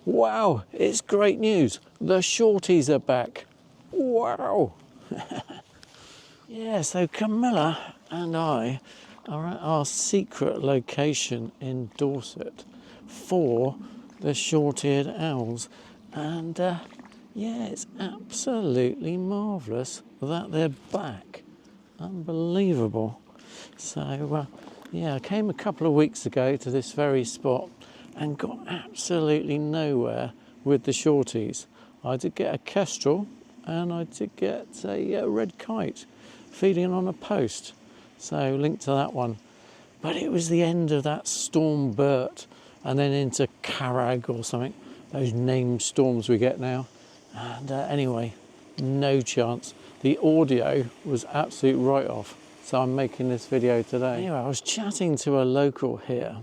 Wow, it's great news. The Shorties are back. Wow. Yeah, so Camilla and I are at our secret location in Dorset for the short-eared owls. And yeah, it's absolutely marvellous that they're back. Unbelievable. So yeah, I came a couple of weeks ago to this very spot and got absolutely nowhere with the Shorties. I did get a kestrel and I did get a red kite feeding on a post, so linked to that one. But it was the end of that storm Bert and then into Carag or something, those named storms we get now. And anyway, no chance. The audio was absolute write-off, so I'm making this video today. Anyway, I was chatting to a local here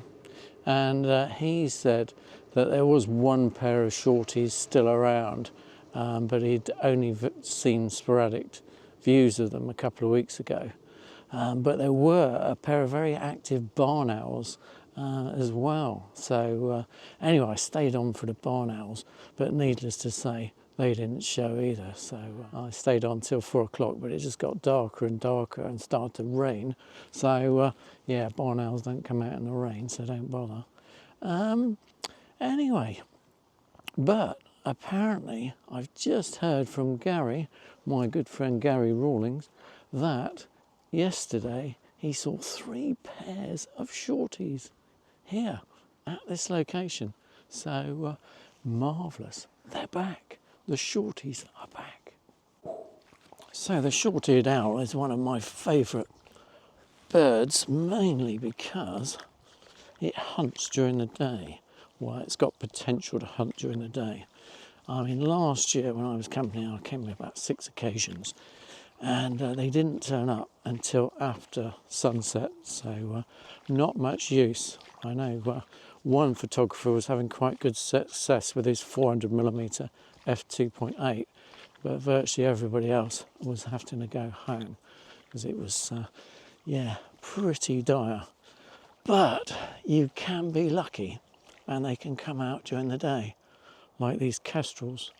and he said that there was one pair of Shorties still around, but he'd only seen sporadic views of them a couple of weeks ago. But there were a pair of very active barn owls as well. So anyway, I stayed on for the barn owls, but needless to say, they didn't show either. So I stayed on till 4 o'clock, but it just got darker and darker and started to rain. So yeah, barn owls don't come out in the rain, so don't bother. Anyway, but apparently I've just heard from Gary, my good friend Gary Rawlings, that yesterday he saw 3 pairs of Shorties here at this location. So marvellous, they're back. The Shorties are back. So the short-eared owl is one of my favourite birds, mainly because it hunts during the day. Well, it's got potential to hunt during the day. I mean, last year when I was camping, I came about 6 occasions, and they didn't turn up until after sunset, so not much use. I know one photographer was having quite good success with his 400mm f2.8, but virtually everybody else was having to go home because it was, yeah, pretty dire. But you can be lucky and they can come out during the day, like these kestrels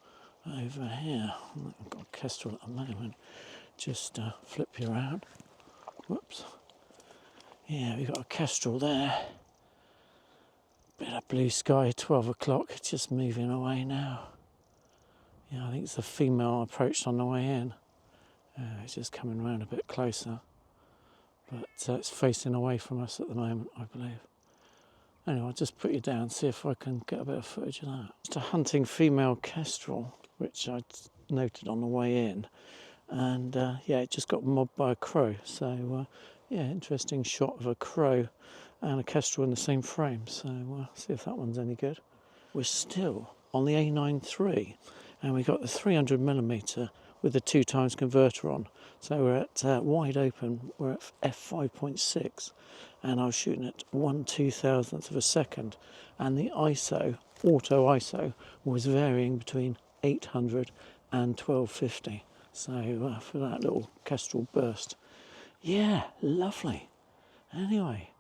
over here. I've got a kestrel at the moment. Just flip you around. Whoops. Yeah, we've got a kestrel there. Bit of blue sky, 12 o'clock, just moving away now. Yeah, I think it's the female I approached on the way in. It's just coming around a bit closer. But it's facing away from us at the moment, I believe. Anyway, I'll just put you down, see if I can get a bit of footage of that. Just a hunting female kestrel, which I noted on the way in. And yeah, it just got mobbed by a crow. So yeah, interesting shot of a crow and a kestrel in the same frame. So see if that one's any good. We're still on the A9 III, and we got the 300mm with the 2x converter on. So we're at wide open, we're at f5.6, and I was shooting at 1/2000th of a second, and the ISO, auto ISO, was varying between 800 and 1250. So for that little kestrel burst, yeah, lovely. Anyway,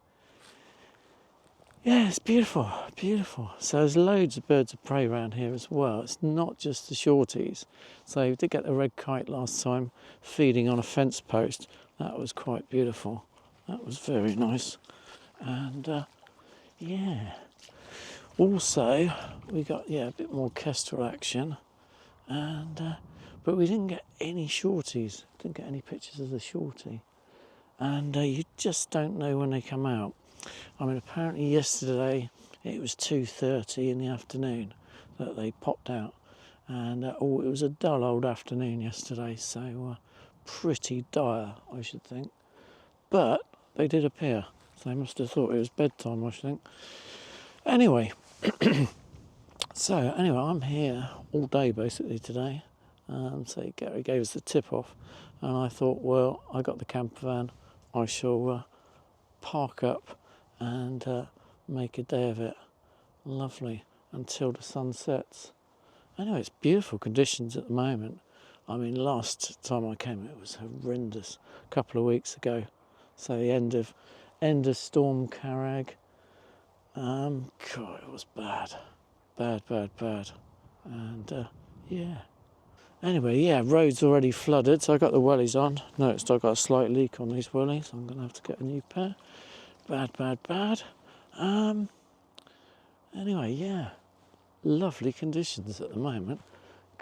yeah, it's beautiful, beautiful. So there's loads of birds of prey around here as well. It's not just the Shorties. So we did get the red kite last time feeding on a fence post. That was quite beautiful. That was very nice. And yeah, also we got, yeah, a bit more kestrel action. And but we didn't get any Shorties. Didn't get any pictures of the Shortie. And you just don't know when they come out. I mean, apparently yesterday it was 2:30 in the afternoon that they popped out, and oh, it was a dull old afternoon yesterday, so pretty dire, I should think. But they did appear, so they must have thought it was bedtime, I should think. Anyway, so anyway, I'm here all day basically today. So Gary gave us the tip off, and I thought, well, I got the camper van, I shall park up and make a day of it. Lovely until the sun sets. Anyway, it's beautiful conditions at the moment. I mean, last time I came it was horrendous a couple of weeks ago. So the end of Storm Carag. God, it was bad. bad. And yeah. Anyway, yeah, road's already flooded, so I got the wellies on. Noticed I got a slight leak on these wellies. I'm going to have to get a new pair. Bad. Anyway, yeah, lovely conditions at the moment.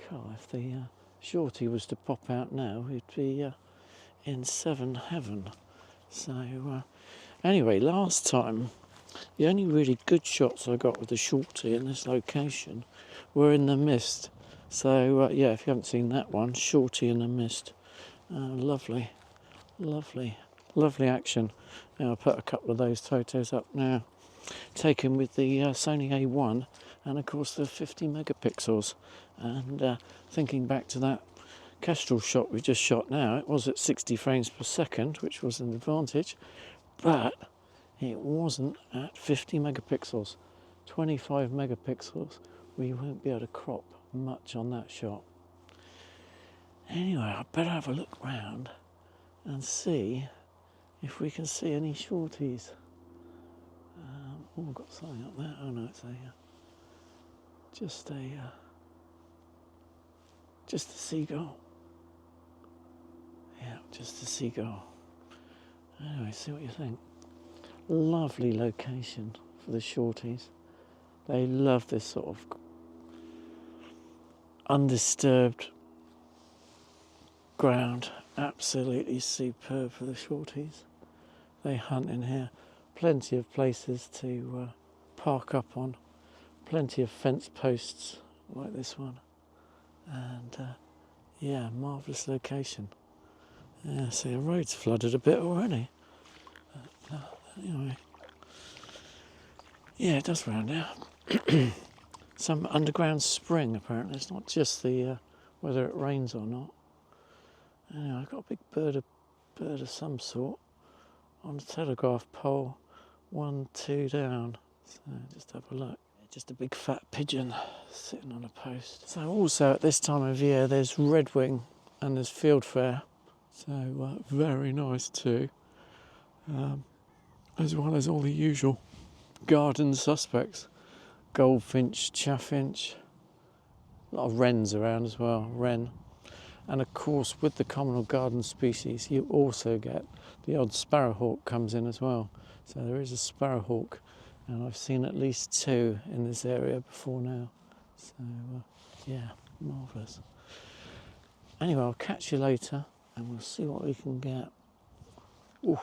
God, if the Shorty was to pop out now, we'd be in seven heaven. So, anyway, last time, the only really good shots I got with the Shorty in this location were in the mist. So, yeah, if you haven't seen that one, Shorty in the mist. Lovely action. Now, I'll put a couple of those photos up now, taken with the Sony A1 and, of course, the 50 megapixels. And thinking back to that Kestrel shot we just shot now, it was at 60 frames per second, which was an advantage, but it wasn't at 50 megapixels. 25 megapixels, we won't be able to crop much on that shot. Anyway, I better have a look round and see if we can see any Shorties. Oh, I've got something up there. Oh no, it's just a seagull. Yeah, just a seagull. Anyway, see what you think. Lovely location for the Shorties. They love this sort of undisturbed ground. Absolutely superb for the Shorties. They hunt in here. Plenty of places to park up on. Plenty of fence posts like this one. And yeah, marvellous location. Yeah, see, the road's flooded a bit already. But, anyway, yeah, it does round out. Some underground spring, apparently. It's not just the whether it rains or not. Anyway, I've got a big bird of some sort on the telegraph pole, 1, 2 down. So just have a look. Just a big fat pigeon sitting on a post. So also at this time of year, there's redwing and there's fieldfare. So very nice too. As well as all the usual garden suspects. Goldfinch, chaffinch, a lot of wrens around as well, wren. And of course, with the common or garden species, you also get the odd sparrowhawk comes in as well. So there is a sparrowhawk, and I've seen at least 2 in this area before now. So yeah, marvellous. Anyway, I'll catch you later, and we'll see what we can get. Ooh.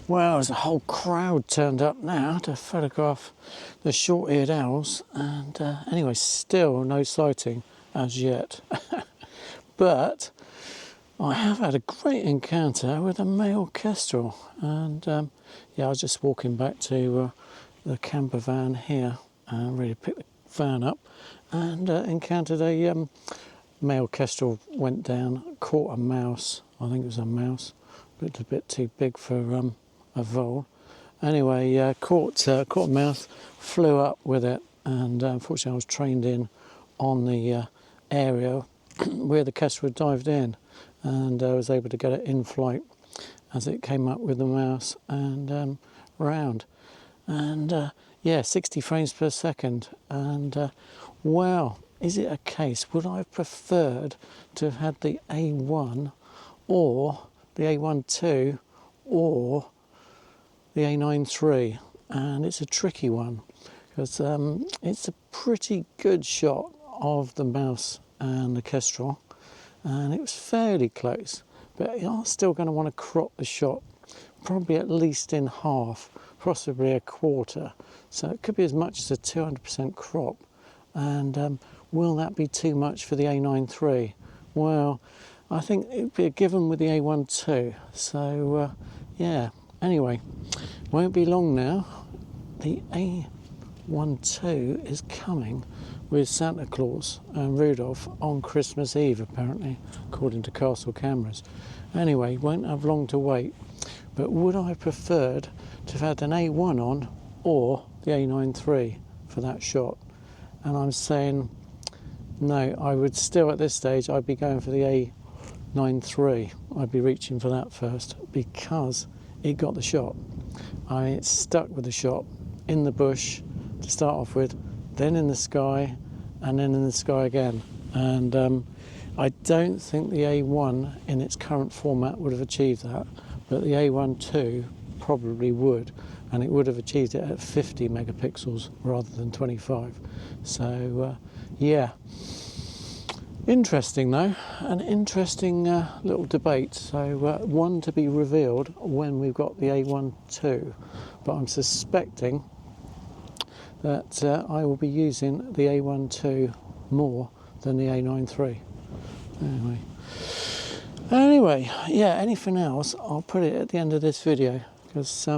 Well, there's a whole crowd turned up now to photograph the short-eared owls, and anyway, still no sighting as yet. But I have had a great encounter with a male kestrel, and yeah, I was just walking back to the camper van here and really picked the van up and encountered a male kestrel. Went down, caught a mouse. I think it was a mouse, looked a bit too big for a vole. Anyway, caught a mouse, flew up with it, and unfortunately I was trained in on the area where the kestrel dived in, and I was able to get it in flight as it came up with the mouse and round. And yeah, 60 frames per second. And well, is it a case, would I have preferred to have had the A1 or the A1 II or the A9 III? and it's a tricky one because it's a pretty good shot of the mouse and the kestrel, and it was fairly close, but you're still going to want to crop the shot probably at least in half, possibly a quarter, so it could be as much as a 200% crop. And will that be too much for the A9 III? Well, I think it'd be a given with the A1 II. So yeah, anyway, won't be long now. The A1 II is coming with Santa Claus and Rudolph on Christmas Eve, apparently, according to Castle cameras. Anyway, won't have long to wait. But would I have preferred to have had an A1 on or the A9 III for that shot? And I'm saying no, I would still at this stage, I'd be going for the A9 III. I'd be reaching for that first because it got the shot. It stuck with the shot in the bush to start off with, then in the sky, and then in the sky again. And I don't think the A1 in its current format would have achieved that, but the A1 II probably would, and it would have achieved it at 50 megapixels rather than 25. So yeah, interesting though, an interesting little debate. So one to be revealed when we've got the A1 II, but I'm suspecting that I will be using the A1 II more than the A9 III. Anyway, yeah, anything else, I'll put it at the end of this video because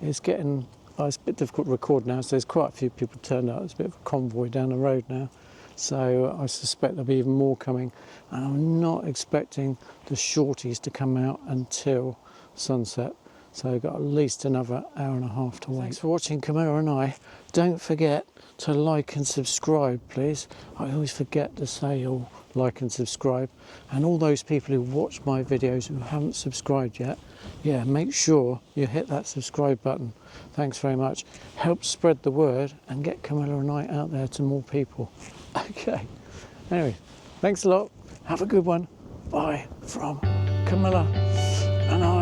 it's getting, it's a bit difficult to record now, so there's quite a few people turned up. There's a bit of a convoy down the road now, so I suspect there'll be even more coming, and I'm not expecting the Shorties to come out until sunset, so I've got at least another hour and a half to wait. Thanks for watching Camilla and I. Don't forget to like and subscribe, please. I always forget to say all like and subscribe, and all those people who watch my videos who haven't subscribed yet, yeah, make sure you hit that subscribe button. Thanks very much. Help spread the word and get Camilla and I out there to more people. Okay, anyway, thanks a lot, have a good one. Bye from Camilla and I.